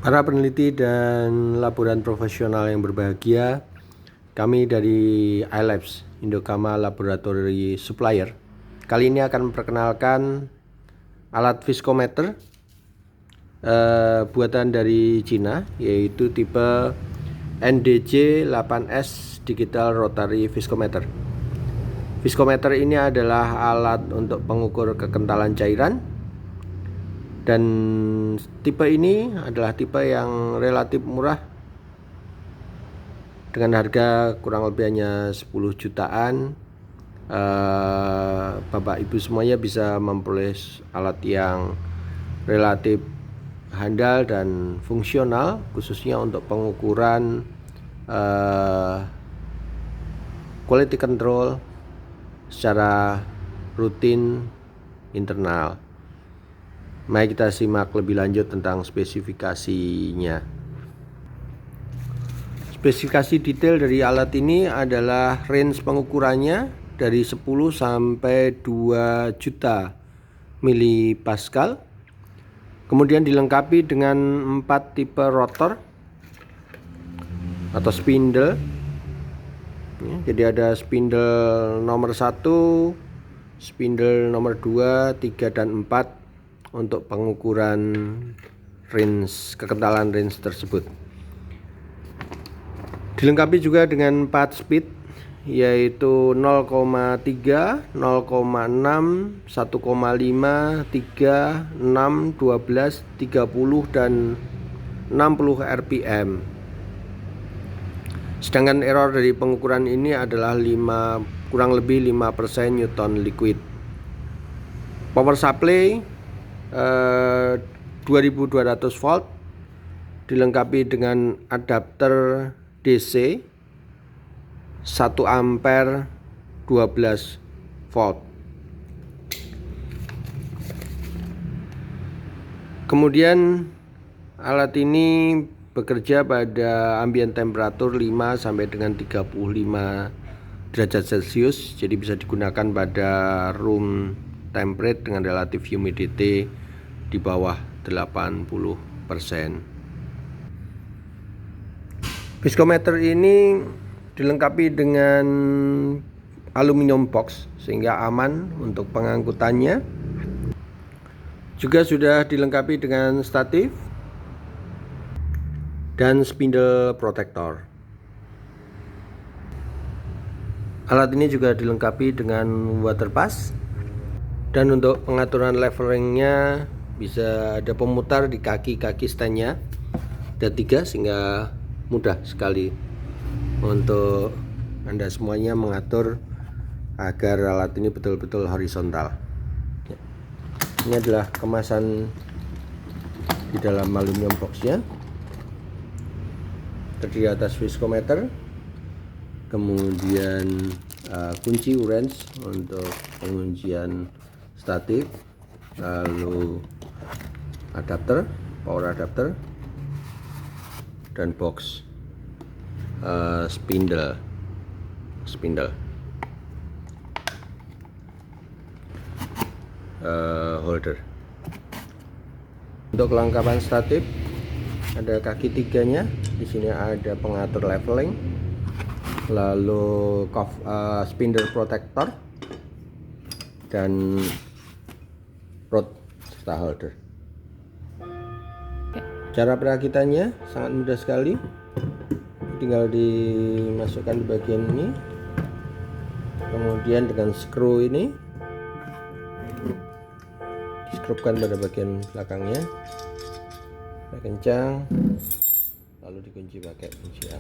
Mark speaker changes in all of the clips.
Speaker 1: Para peneliti dan laboran profesional yang berbahagia, kami dari iLabs, Indokama Laboratory Supplier, kali ini akan memperkenalkan alat viskometer buatan dari Cina, yaitu tipe NDJ8S Digital Rotary Viskometer. Viskometer ini adalah alat untuk pengukur kekentalan cairan, dan tipe ini adalah tipe yang relatif murah dengan harga kurang lebih hanya 10 jutaan. Bapak Ibu semuanya bisa memperoleh alat yang relatif handal dan fungsional, khususnya untuk pengukuran quality control secara rutin internal. Mari kita simak lebih lanjut tentang spesifikasinya. Spesifikasi detail dari alat ini adalah range pengukurannya dari 10 sampai 2 juta milipascal. Kemudian dilengkapi dengan 4 tipe rotor atau spindle. Jadi ada spindle nomor 1, spindle nomor 2, 3, dan 4 untuk pengukuran range, kekentalan range tersebut. Dilengkapi juga dengan 4 speed, yaitu 0,3, 0,6, 1,5, 3, 6, 12, 30, dan 60 rpm. Sedangkan error dari pengukuran ini adalah kurang lebih 5% Newton liquid. Power supply 2200 volt, dilengkapi dengan adapter DC 1 ampere 12 volt. Kemudian alat ini bekerja pada ambient temperatur 5 sampai dengan 35 derajat Celcius, jadi bisa digunakan pada room temperature dengan relative humidity di bawah 80%. Viskometer ini dilengkapi dengan aluminium box sehingga aman untuk pengangkutannya. Juga sudah dilengkapi dengan statif dan spindle protector. Alat ini juga dilengkapi dengan water pass, dan untuk pengaturan levelingnya bisa ada pemutar di kaki-kaki standnya, ada 3, sehingga mudah sekali untuk Anda semuanya mengatur agar alat ini betul-betul horizontal. Ini adalah kemasan di dalam aluminium boxnya. Terdiri atas viskometer, kemudian kunci wrench untuk penguncian statif, lalu adapter, power adapter, dan box spindle holder. Untuk kelengkapan statif ada kaki 3-nya. Di sini ada pengatur leveling, lalu spindle protector, dan rod serta holder. Cara perakitannya sangat mudah sekali, tinggal dimasukkan di bagian ini, kemudian dengan screw ini diskrupkan pada bagian belakangnya, kencang, lalu dikunci pakai kunci A.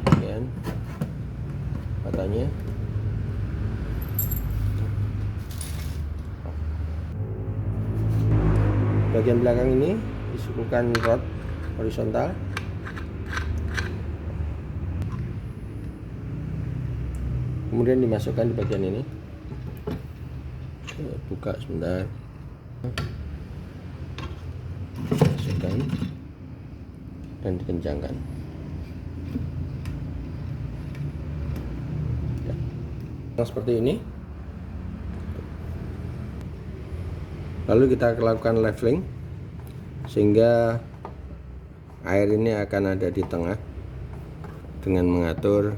Speaker 1: Kemudian matanya, bagian belakang ini disuguhkan rod horizontal, kemudian dimasukkan di bagian ini. Buka sebentar, masukkan dan dikencangkan. Seperti ini. Lalu kita lakukan leveling sehingga air ini akan ada di tengah dengan mengatur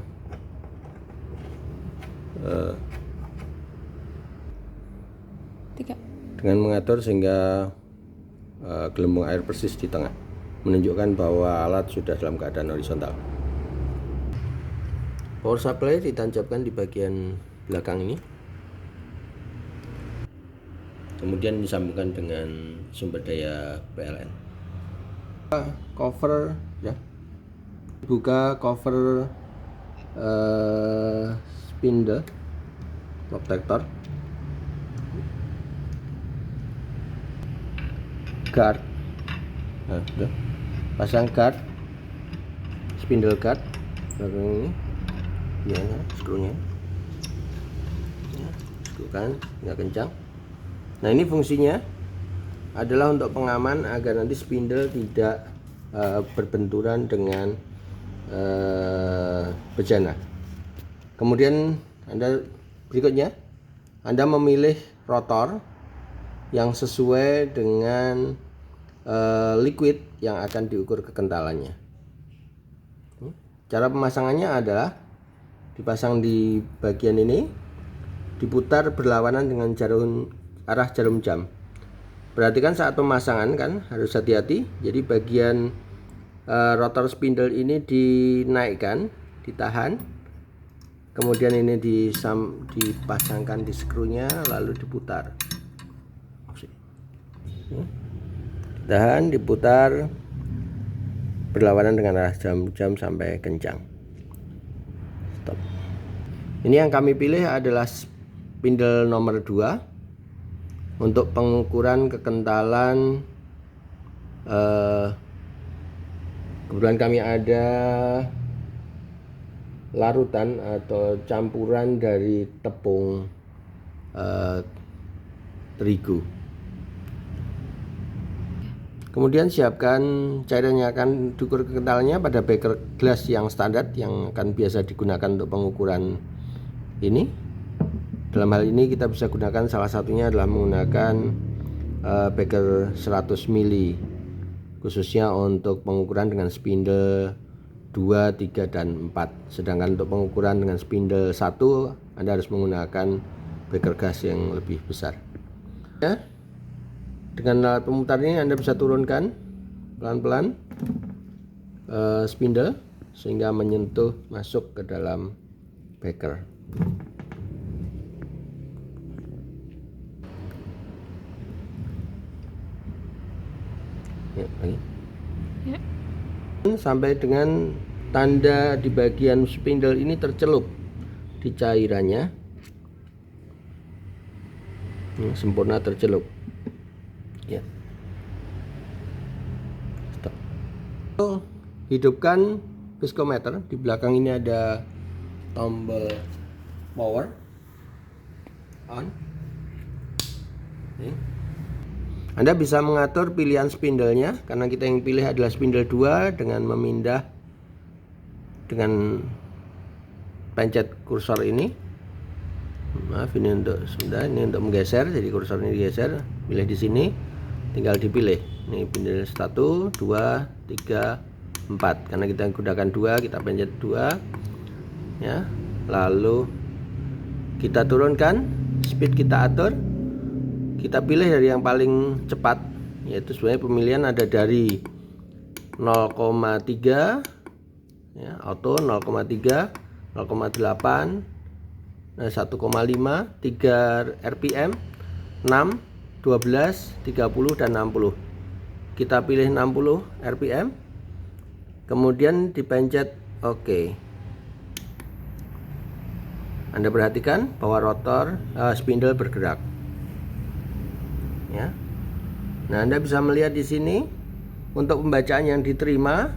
Speaker 1: sehingga gelembung air persis di tengah, menunjukkan bahwa alat sudah dalam keadaan horizontal. Power supply ditancapkan di bagian belakang ini, kemudian disambungkan dengan sumber daya PLN. Cover ya, buka cover spindle protector, guard, nah, udah. Pasang guard, spindle guard belakang ini, ya, skrunya, ya, skrukan nggak kencang. Nah, ini fungsinya adalah untuk pengaman agar nanti spindle tidak berbenturan dengan bejana. Kemudian berikutnya Anda memilih rotor yang sesuai dengan liquid yang akan diukur kekentalannya. Cara pemasangannya adalah dipasang di bagian ini, diputar berlawanan dengan arah jarum jam. Perhatikan saat pemasangan kan harus hati-hati. Jadi bagian rotor spindle ini dinaikkan, ditahan, kemudian ini dipasangkan di skrunya lalu diputar. Tahan, diputar berlawanan dengan arah jam sampai kencang. Stop. Ini yang kami pilih adalah spindle nomor 2 untuk pengukuran kekentalan. Kebetulan kami ada larutan atau campuran dari tepung terigu. Kemudian siapkan cairan yang akan diukur kekentalannya pada beker gelas yang standar yang akan biasa digunakan untuk pengukuran ini. Dalam hal ini kita bisa gunakan, salah satunya adalah menggunakan beker 100 ml, khususnya untuk pengukuran dengan spindle 2, 3, dan 4. Sedangkan untuk pengukuran dengan spindle 1 Anda harus menggunakan beker gas yang lebih besar ya. Dengan alat pemutar ini Anda bisa turunkan pelan-pelan spindle sehingga menyentuh masuk ke dalam beker. Ya, lagi. Ya. Sampai dengan tanda di bagian spindle ini tercelup di cairannya, sempurna tercelup. Ya. Stop. Hidupkan viskometer. Di belakang ini ada tombol power on. Anda bisa mengatur pilihan spindlenya, karena kita yang pilih adalah spindle 2 dengan memindah dengan pencet kursor ini. Maaf, ini untuk sebentar, ini untuk menggeser, jadi kursor ini digeser, pilih di sini, tinggal dipilih. Ini spindle 1, 2, 3, 4. Karena kita gunakan 2, kita pencet 2 ya. Lalu kita turunkan, speed kita atur. Kita pilih dari yang paling cepat, yaitu sebenarnya pemilihan ada dari 0,3 ya, auto 0,3, 0,8, 1,5, 3 rpm, 6, 12, 30, dan 60. Kita pilih 60 rpm, kemudian dipencet OK. Anda perhatikan bahwa rotor spindle bergerak. Ya. Nah, Anda bisa melihat di sini untuk pembacaan yang diterima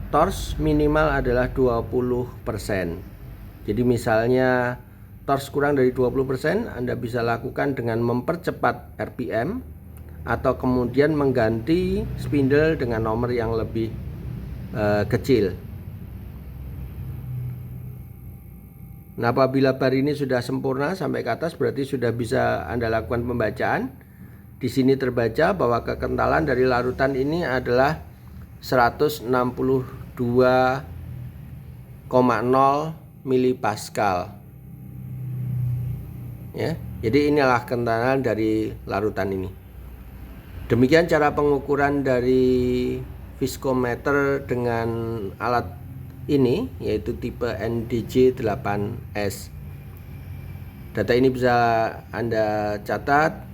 Speaker 1: torque minimal adalah 20%. Jadi misalnya torque kurang dari 20%, Anda bisa lakukan dengan mempercepat RPM atau kemudian mengganti spindle dengan nomor yang lebih kecil. Nah, apabila bar ini sudah sempurna sampai ke atas, berarti sudah bisa Anda lakukan pembacaan. Di sini terbaca bahwa kekentalan dari larutan ini adalah 162,0 milipascal. Ya, jadi inilah kekentalan dari larutan ini. Demikian cara pengukuran dari viskometer dengan alat ini, yaitu tipe NDJ8S. Data ini bisa Anda catat,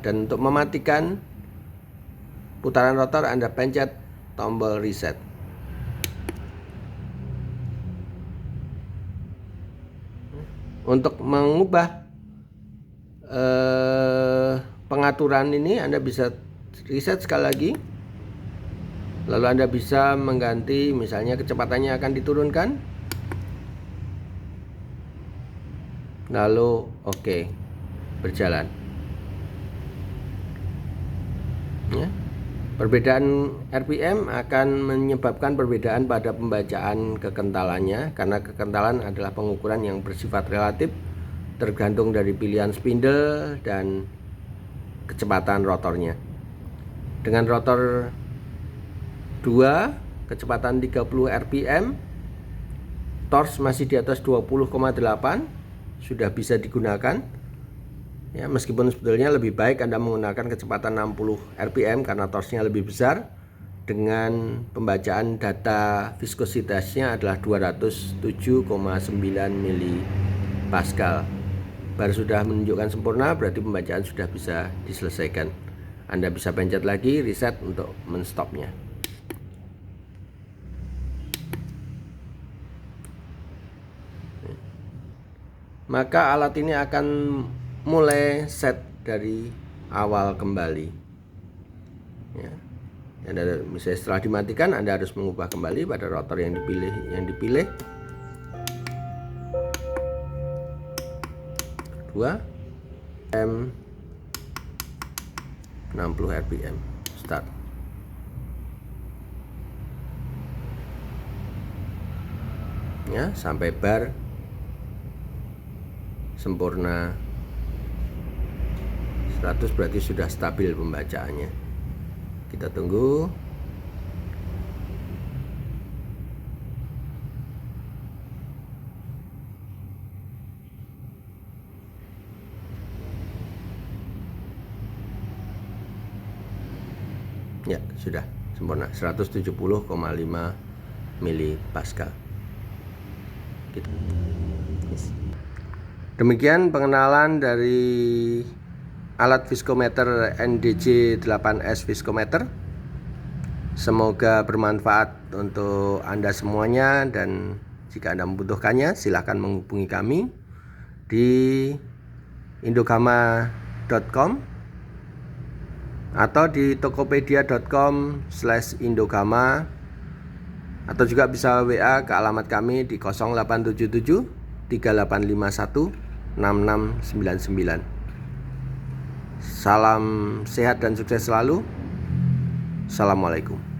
Speaker 1: dan untuk mematikan putaran rotor Anda pencet tombol reset. Untuk mengubah pengaturan ini Anda bisa reset sekali lagi, lalu Anda bisa mengganti, misalnya kecepatannya akan diturunkan, lalu oke, berjalan ya. Perbedaan RPM akan menyebabkan perbedaan pada pembacaan kekentalannya, karena kekentalan adalah pengukuran yang bersifat relatif tergantung dari pilihan spindle dan kecepatan rotornya. Dengan rotor 2 kecepatan 30 rpm, torque masih di atas 20,8, sudah bisa digunakan ya, meskipun sebetulnya lebih baik Anda menggunakan kecepatan 60 rpm karena torque-nya lebih besar. Dengan pembacaan data viskositasnya adalah 207,9 milipascal. Baru sudah menunjukkan sempurna, berarti pembacaan sudah bisa diselesaikan. Anda bisa pencet lagi reset untuk menstopnya. Maka alat ini akan mulai set dari awal kembali ya. Misalnya setelah dimatikan, Anda harus mengubah kembali pada rotor yang dipilih. 2 M 60 rpm, start. Ya, sampai bar sempurna 100, berarti sudah stabil pembacaannya. Kita tunggu. Ya, sudah sempurna 170,5 milipascal. Demikian pengenalan dari alat viskometer NDJ8S viskometer. Semoga bermanfaat untuk Anda semuanya, dan jika Anda membutuhkannya silahkan menghubungi kami di indogama.com atau di tokopedia.com/indogama, atau juga bisa WA ke alamat kami di 0877 3851 6699. Salam sehat dan sukses selalu. Assalamualaikum.